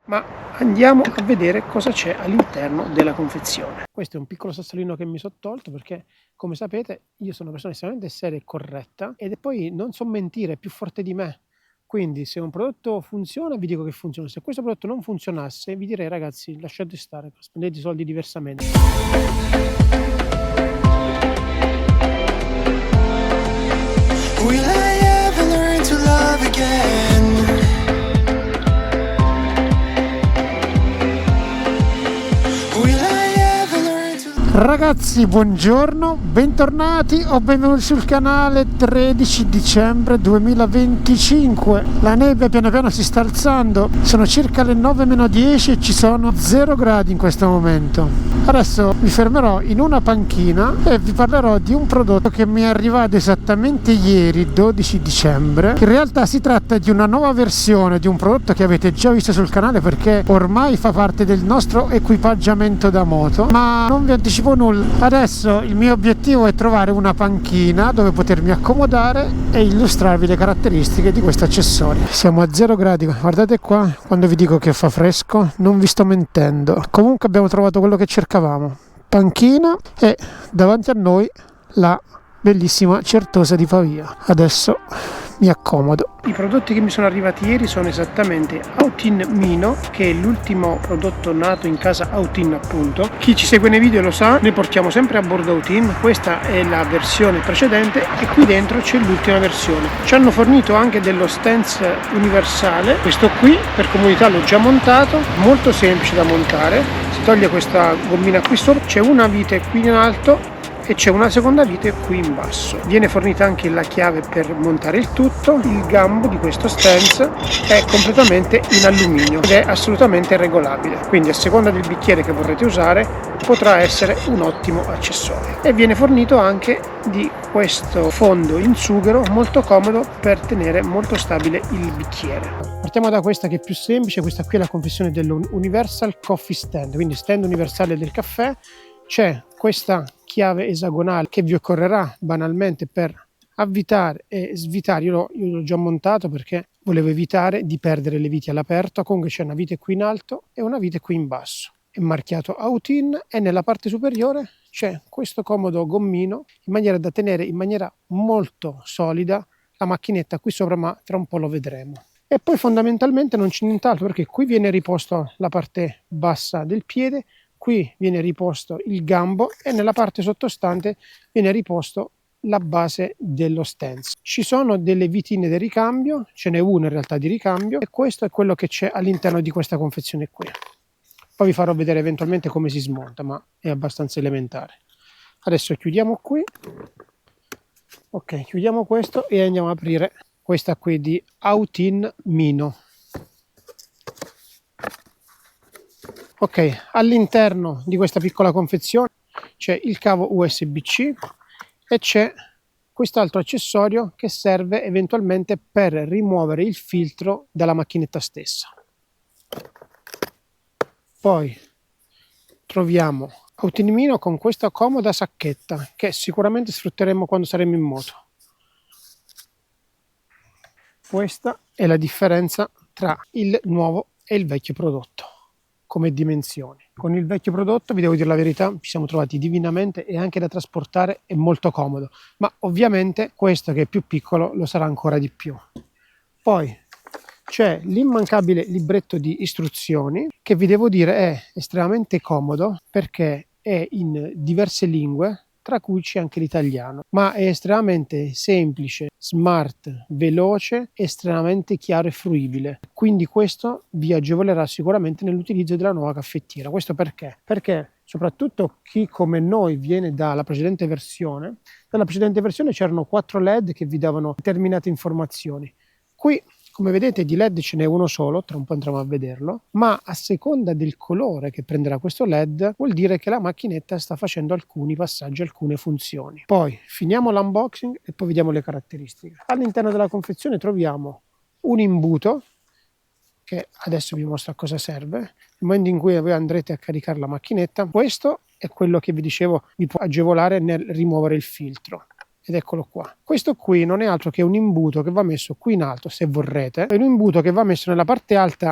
Ma andiamo a vedere cosa c'è all'interno della confezione. Questo è un piccolo sassolino che mi sono tolto perché, come sapete, io sono una persona estremamente seria e corretta e poi non so mentire, è più forte di me. Quindi se un prodotto funziona vi dico che funziona, se questo prodotto non funzionasse vi direi ragazzi lasciate stare, spendete i soldi diversamente. Will I ever learn to love again? Ragazzi, buongiorno, bentornati o benvenuti sul canale. 13 dicembre 2025. La neve piano piano si sta alzando, sono circa le 9:10 e ci sono 0 gradi in questo momento. Adesso mi fermerò in una panchina e vi parlerò di un prodotto che mi è arrivato esattamente ieri, 12 dicembre. In realtà si tratta di una nuova versione di un prodotto che avete già visto sul canale perché ormai fa parte del nostro equipaggiamento da moto, ma non vi anticipo nulla. Adesso il mio obiettivo è trovare una panchina dove potermi accomodare e illustrarvi le caratteristiche di questo accessorio. Siamo a 0 gradi, guardate qua, quando vi dico che fa fresco non vi sto mentendo. Comunque abbiamo trovato quello che cercavamo, panchina e davanti a noi la bellissima Certosa di Pavia. Adesso mi accomodo. I prodotti che mi sono arrivati ieri sono esattamente Autin Mino, che è l'ultimo prodotto nato in casa Autin appunto. Chi ci segue nei video lo sa, noi portiamo sempre a bordo Autin, questa è la versione precedente e qui dentro c'è l'ultima versione. Ci hanno fornito anche dello stance universale, questo qui per comodità l'ho già montato, molto semplice da montare, si toglie questa gommina qui sopra, c'è una vite qui in alto e c'è una seconda vite qui in basso. Viene fornita anche la chiave per montare il tutto. Il gambo di questo stance è completamente in alluminio ed è assolutamente regolabile, quindi a seconda del bicchiere che vorrete usare potrà essere un ottimo accessorio. E viene fornito anche di questo fondo in sughero molto comodo per tenere molto stabile il bicchiere. Partiamo da questa che è più semplice. Questa qui è la confezione dell'Universal Coffee Stand, quindi stand universale del caffè. C'è questa chiave esagonale che vi occorrerà banalmente per avvitare e svitare. Io l'ho già montato perché volevo evitare di perdere le viti all'aperto. Comunque c'è una vite qui in alto e una vite qui in basso. È marchiato Autin e nella parte superiore c'è questo comodo gommino in maniera da tenere in maniera molto solida la macchinetta qui sopra, ma tra un po' lo vedremo. E poi fondamentalmente non c'è nient'altro perché qui viene riposto la parte bassa del piede, qui viene riposto il gambo e nella parte sottostante viene riposto la base dello stance. Ci sono delle vitine di ricambio, ce n'è una in realtà di ricambio e questo è quello che c'è all'interno di questa confezione qui. Poi vi farò vedere eventualmente come si smonta, ma è abbastanza elementare. Adesso chiudiamo qui. Ok, chiudiamo questo e andiamo ad aprire questa qui di Autin Mino. Ok, all'interno di questa piccola confezione c'è il cavo USB-C e c'è quest'altro accessorio che serve eventualmente per rimuovere il filtro dalla macchinetta stessa. Poi troviamo Autin Mino con questa comoda sacchetta che sicuramente sfrutteremo quando saremo in moto. Questa è la differenza tra il nuovo e il vecchio prodotto come dimensioni. Con il vecchio prodotto, vi devo dire la verità, ci siamo trovati divinamente e anche da trasportare è molto comodo, ma ovviamente questo che è più piccolo lo sarà ancora di più. Poi c'è l'immancabile libretto di istruzioni che vi devo dire è estremamente comodo perché è in diverse lingue, tra cui c'è anche l'italiano, ma è estremamente semplice, smart, veloce, estremamente chiaro e fruibile. Quindi questo vi agevolerà sicuramente nell'utilizzo della nuova caffettiera. Questo perché? Perché soprattutto chi come noi viene dalla precedente versione c'erano 4 LED che vi davano determinate informazioni. Qui, come vedete, di LED ce n'è uno solo, tra un po' andremo a vederlo, ma a seconda del colore che prenderà questo LED vuol dire che la macchinetta sta facendo alcuni passaggi, alcune funzioni. Poi finiamo l'unboxing e poi vediamo le caratteristiche. All'interno della confezione troviamo un imbuto, che adesso vi mostro a cosa serve. Nel momento in cui voi andrete a caricare la macchinetta, questo è quello che vi dicevo vi può agevolare nel rimuovere il filtro. Ed eccolo qua. Questo qui non è altro che un imbuto che va messo qui in alto, se vorrete. È un imbuto che va messo nella parte alta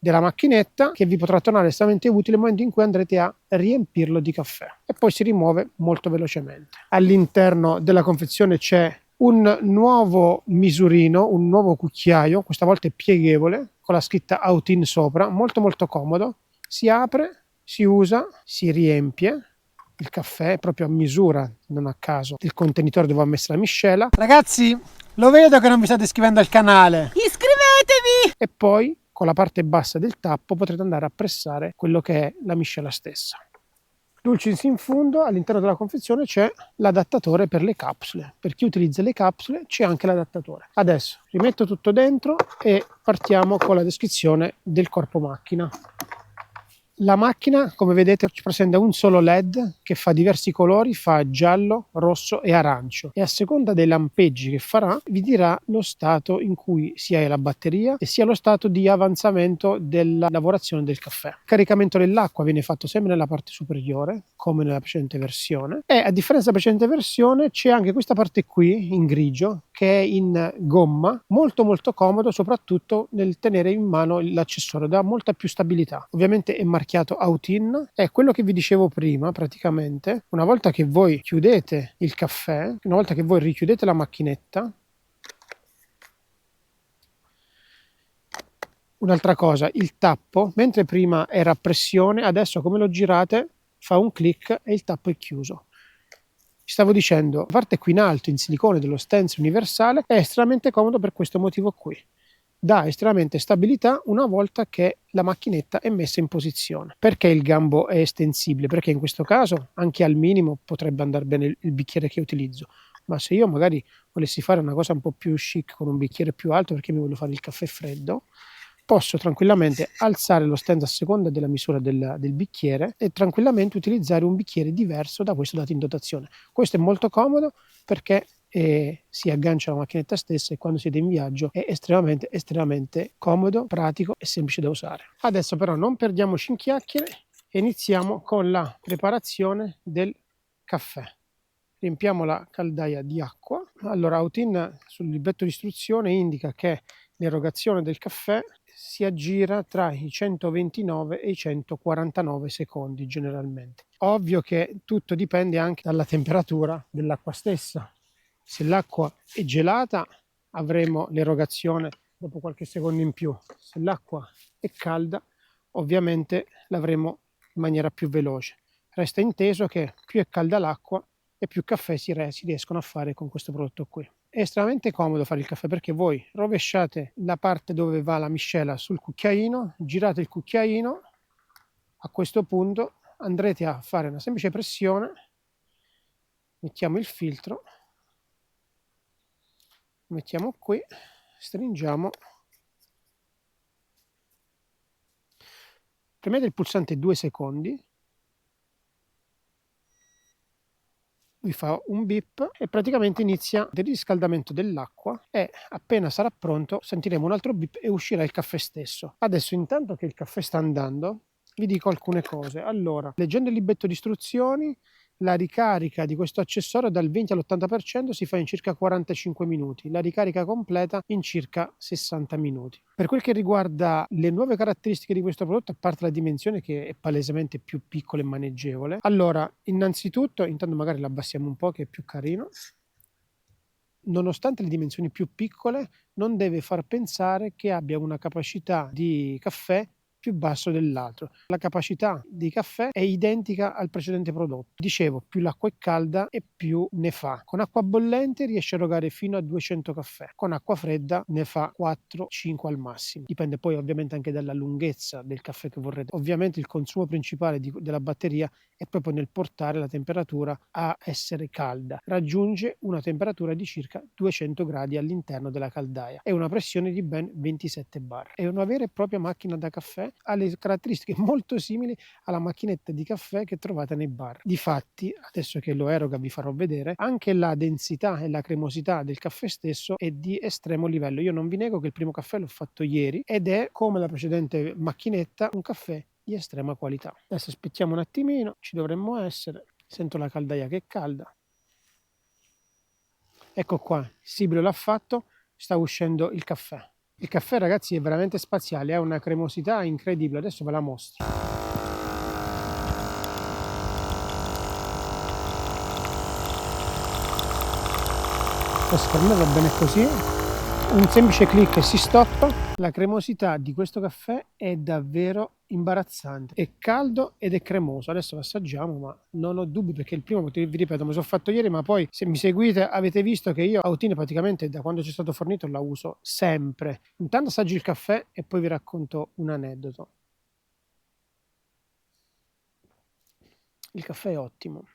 della macchinetta, che vi potrà tornare estremamente utile nel momento in cui andrete a riempirlo di caffè, e poi si rimuove molto velocemente. All'interno della confezione c'è un nuovo misurino, un nuovo cucchiaio, questa volta è pieghevole, con la scritta Autin sopra, molto molto comodo. Si apre, si usa, si riempie il caffè proprio a misura, non a caso, il contenitore dove ho messo la miscela. Ragazzi, lo vedo che non vi state iscrivendo al canale. Iscrivetevi! E poi con la parte bassa del tappo potrete andare a pressare quello che è la miscela stessa. Dulcis in fondo, all'interno della confezione c'è l'adattatore per le capsule. Per chi utilizza le capsule c'è anche l'adattatore. Adesso rimetto tutto dentro e partiamo con la descrizione del corpo macchina. La macchina, come vedete, ci presenta un solo LED che fa diversi colori, fa giallo, rosso e arancio, e a seconda dei lampeggi che farà vi dirà lo stato in cui sia la batteria e sia lo stato di avanzamento della lavorazione del caffè. Il caricamento dell'acqua viene fatto sempre nella parte superiore, come nella precedente versione, e a differenza della precedente versione c'è anche questa parte qui in grigio che è in gomma, molto molto comodo, soprattutto nel tenere in mano l'accessorio, dà molta più stabilità. Ovviamente è marchiato Autin, è quello che vi dicevo prima. Praticamente una volta che voi chiudete il caffè, una volta che voi richiudete la macchinetta, un'altra cosa, il tappo, mentre prima era a pressione, adesso come lo girate fa un click e il tappo è chiuso. Stavo dicendo, la parte qui in alto in silicone dello stance universale è estremamente comodo per questo motivo qui. Dà estremamente stabilità una volta che la macchinetta è messa in posizione. Perché il gambo è estensibile? Perché in questo caso anche al minimo potrebbe andare bene il bicchiere che utilizzo, ma se io magari volessi fare una cosa un po' più chic con un bicchiere più alto perché mi voglio fare il caffè freddo, posso tranquillamente alzare lo stand a seconda della misura del bicchiere e tranquillamente utilizzare un bicchiere diverso da questo dato in dotazione. Questo è molto comodo perché si aggancia alla macchinetta stessa e quando siete in viaggio è estremamente comodo, pratico e semplice da usare. Adesso però non perdiamoci in chiacchiere e iniziamo con la preparazione del caffè. Riempiamo la caldaia di acqua. Allora, Autin sul libretto di istruzione indica che l'erogazione del caffè si aggira tra i 129 e i 149 secondi generalmente. Ovvio che tutto dipende anche dalla temperatura dell'acqua stessa. Se l'acqua è gelata avremo l'erogazione dopo qualche secondo in più. Se l'acqua è calda ovviamente l'avremo in maniera più veloce. Resta inteso che più è calda l'acqua e più caffè si riescono a fare con questo prodotto qui. È estremamente comodo fare il caffè perché voi rovesciate la parte dove va la miscela sul cucchiaino, girate il cucchiaino, a questo punto andrete a fare una semplice pressione, mettiamo il filtro, mettiamo qui, stringiamo, premete il pulsante 2 secondi, lui fa un beep e praticamente inizia il riscaldamento dell'acqua e appena sarà pronto sentiremo un altro beep e uscirà il caffè stesso. Adesso, intanto che il caffè sta andando, vi dico alcune cose. Allora, leggendo il libretto di istruzioni, la ricarica di questo accessorio dal 20 all'80% si fa in circa 45 minuti, la ricarica completa in circa 60 minuti. Per quel che riguarda le nuove caratteristiche di questo prodotto, a parte la dimensione che è palesemente più piccola e maneggevole, allora innanzitutto, intanto magari la abbassiamo un po' che è più carino, nonostante le dimensioni più piccole non deve far pensare che abbia una capacità di caffè più basso dell'altro. La capacità di caffè è identica al precedente prodotto. Dicevo, più l'acqua è calda e più ne fa. Con acqua bollente riesce a erogare fino a 200 caffè, con acqua fredda ne fa 4-5 al massimo. Dipende poi ovviamente anche dalla lunghezza del caffè che vorrete. Ovviamente il consumo principale della batteria è proprio nel portare la temperatura a essere calda. Raggiunge una temperatura di circa 200 gradi all'interno della caldaia e una pressione di ben 27 bar. È una vera e propria macchina da caffè, ha le caratteristiche molto simili alla macchinetta di caffè che trovate nei bar. Difatti, adesso che lo eroga vi farò vedere, anche la densità e la cremosità del caffè stesso è di estremo livello. Io non vi nego che il primo caffè l'ho fatto ieri ed è, come la precedente macchinetta, un caffè di estrema qualità. Adesso aspettiamo un attimino, ci dovremmo essere. Sento la caldaia che è calda. Ecco qua, il sibilo l'ha fatto, sta uscendo il caffè. Il caffè, ragazzi, è veramente spaziale, ha una cremosità incredibile. Adesso ve la mostro. Per me va bene così. Un semplice clic e si stoppa. La cremosità di questo caffè è davvero imbarazzante. È caldo ed è cremoso. Adesso lo assaggiamo, ma non ho dubbi perché il primo, vi ripeto, me lo sono fatto ieri, ma poi se mi seguite avete visto che io Autine praticamente da quando ci è stato fornito la uso sempre. Intanto assaggio il caffè e poi vi racconto un aneddoto. Il caffè è ottimo.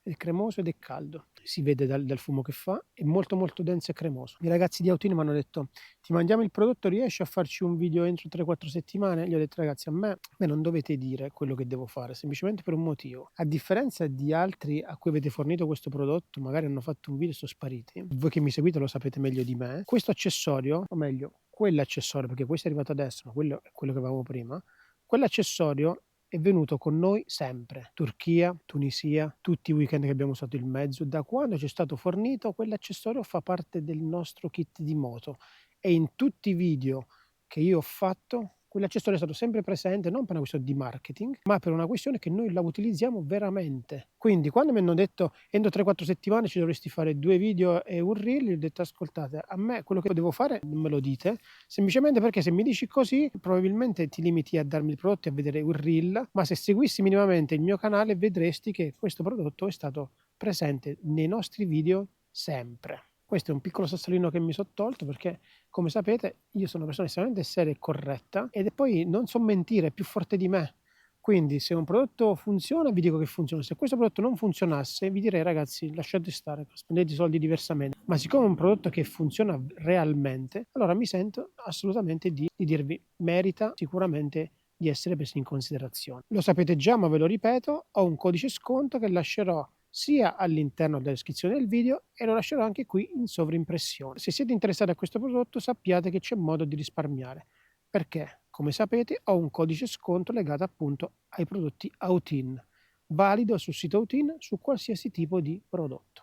È cremoso ed è caldo, si vede dal fumo che fa, è molto molto denso e cremoso. I ragazzi di Autine mi hanno detto: ti mandiamo il prodotto, riesci a farci un video entro 3-4 settimane? Gli ho detto: ragazzi, a me non dovete dire quello che devo fare, semplicemente per un motivo. A differenza di altri a cui avete fornito questo prodotto, magari hanno fatto un video e sono spariti, voi che mi seguite lo sapete meglio di me, questo accessorio, o meglio quell'accessorio, perché questo è arrivato adesso, ma quello è quello che avevamo prima, quell'accessorio è venuto con noi sempre. Turchia, Tunisia, tutti i weekend che abbiamo usato il mezzo. Da quando ci è stato fornito, quell'accessorio fa parte del nostro kit di moto. E in tutti i video che io ho fatto, quell'accessorio è stato sempre presente, non per una questione di marketing, ma per una questione che noi la utilizziamo veramente. Quindi quando mi hanno detto entro 3-4 settimane ci dovresti fare 2 video e un reel, gli ho detto: ascoltate, a me quello che devo fare non me lo dite, semplicemente perché se mi dici così probabilmente ti limiti a darmi il prodotto e a vedere un reel, ma se seguissi minimamente il mio canale vedresti che questo prodotto è stato presente nei nostri video sempre. Questo è un piccolo sassolino che mi sono tolto perché, come sapete, io sono una persona estremamente seria e corretta e poi non so mentire, è più forte di me. Quindi se un prodotto funziona vi dico che funziona, se questo prodotto non funzionasse vi direi: ragazzi, lasciate stare, spendete i soldi diversamente. Ma siccome è un prodotto che funziona realmente, allora mi sento assolutamente di dirvi: merita sicuramente di essere preso in considerazione. Lo sapete già, ma ve lo ripeto, ho un codice sconto che lascerò sia all'interno della descrizione del video e lo lascerò anche qui in sovrimpressione. Se siete interessati a questo prodotto sappiate che c'è modo di risparmiare, perché come sapete ho un codice sconto legato appunto ai prodotti Autine, valido sul sito Autine su qualsiasi tipo di prodotto.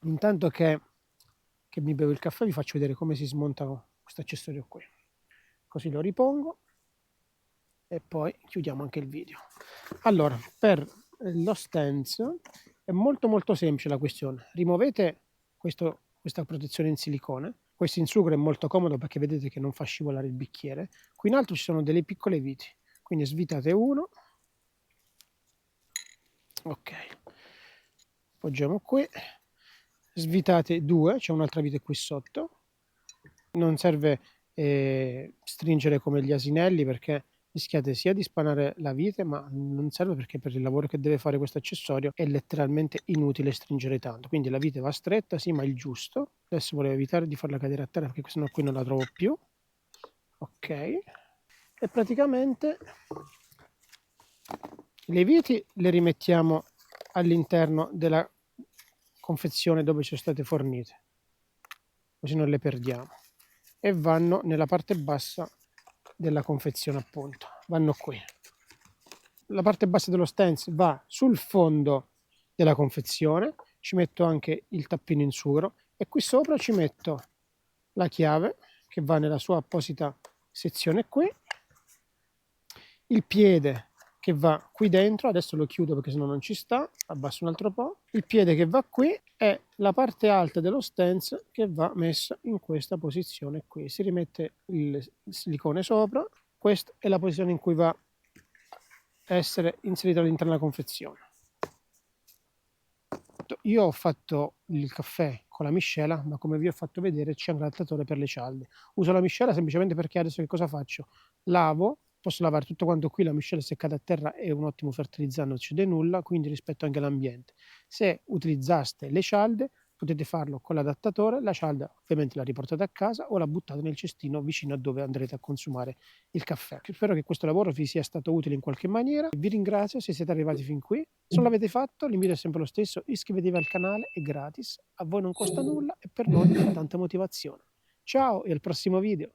Intanto che mi bevo il caffè vi faccio vedere come si smonta questo accessorio qui, così lo ripongo e poi chiudiamo anche il video. Allora, per lo stance è molto molto semplice la questione. Rimuovete questa protezione in silicone. Questo in sughero è molto comodo perché vedete che non fa scivolare il bicchiere. Qui in alto ci sono delle piccole viti, quindi svitate uno, ok, appoggiamo qui, svitate due, c'è un'altra vite qui sotto. Non serve stringere come gli asinelli perché rischiate sia di spanare la vite, ma non serve perché per il lavoro che deve fare questo accessorio è letteralmente inutile stringere tanto. Quindi la vite va stretta, sì, ma il giusto. Adesso volevo evitare di farla cadere a terra perché sennò qui non la trovo più. Ok. E praticamente le viti le rimettiamo all'interno della confezione dove ci sono state fornite, così non le perdiamo. E vanno nella parte bassa della confezione, appunto, vanno qui. La parte bassa dello stance va sul fondo della confezione, ci metto anche il tappino in sughero e qui sopra ci metto la chiave che va nella sua apposita sezione qui, il piede che va qui dentro, adesso lo chiudo perché sennò non ci sta, abbasso un altro po', il piede che va qui e la parte alta dello stance che va messa in questa posizione qui, si rimette il silicone sopra, questa è la posizione in cui va a essere inserito all'interno della confezione. Io ho fatto il caffè con la miscela, ma come vi ho fatto vedere c'è un grattatore per le cialde. Uso la miscela semplicemente perché adesso che cosa faccio? Lavo, posso lavare tutto quanto qui, la miscela è seccata a terra, è un ottimo fertilizzante, non succede nulla, quindi rispetto anche all'ambiente. Se utilizzaste le cialde potete farlo con l'adattatore, la cialda ovviamente la riportate a casa o la buttate nel cestino vicino a dove andrete a consumare il caffè. Spero che questo lavoro vi sia stato utile in qualche maniera, vi ringrazio se siete arrivati fin qui, se non l'avete fatto l'invito è sempre lo stesso, iscrivetevi al canale, è gratis, a voi non costa nulla e per noi è tanta motivazione. Ciao e al prossimo video!